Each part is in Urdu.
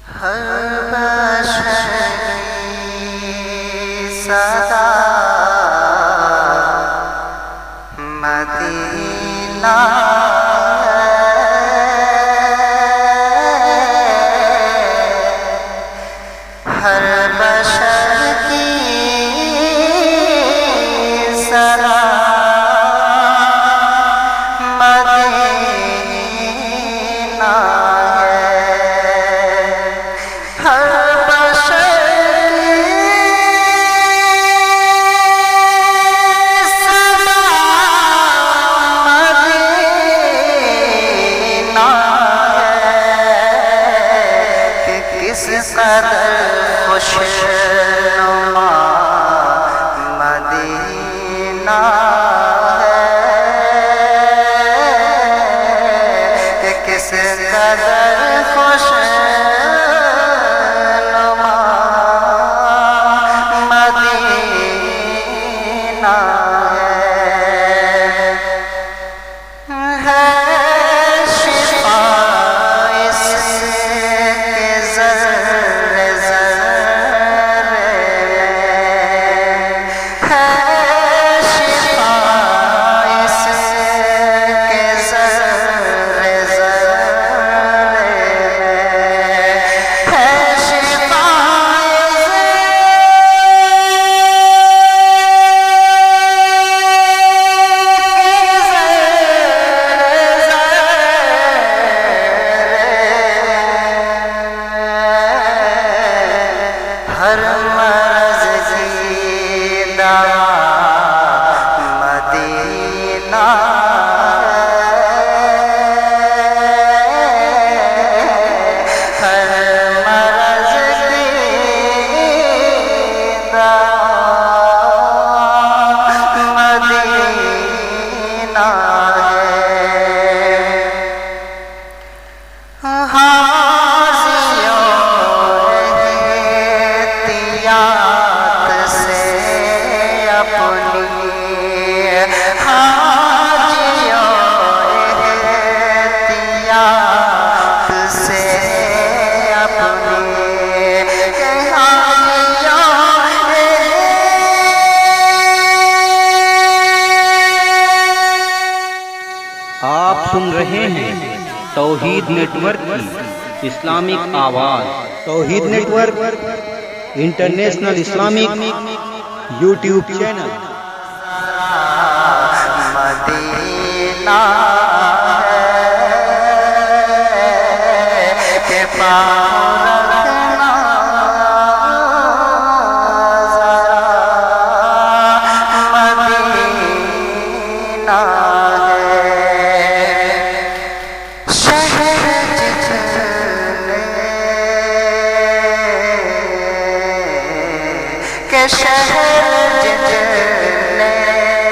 ہر بشر کی صدا مدینہ ہر بشر کی صدا مدینہ خوشنما مدینہ ہے کہ کس قدر خوشنما مدینہ ہے شفا اس کے ذرے ذرے ہے شفا اس کے ذرے ذرے ہے شفا ہر مرض کی دوا مدینہ ہر مرض کی دوا مدینہ آپ سن رہے ہیں توحید نیٹ ورک کی اسلامک آواز۔ Tawheed network international Islamic YouTube channel. Madina ہے کہ پاؤں رکھنا ذرا مدینہ شہر جتنے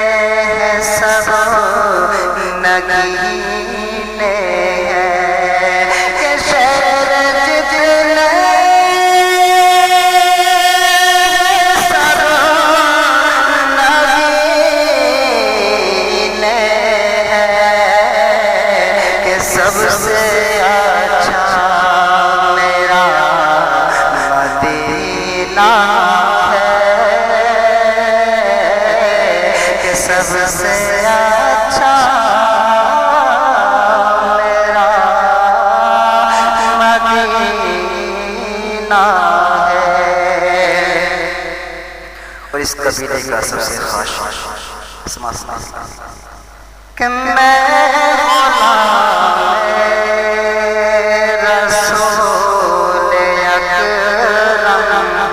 ہیں سب نگینے ہیں کہ شہر جتنے سب نگینے ہیں کہ سب سے اچھا میرا مدینہ سب سے اچھا میرا مدینہ ہے۔ اور اس قبیلے کا سب سے خاص کہ میں غلام رسول اکرم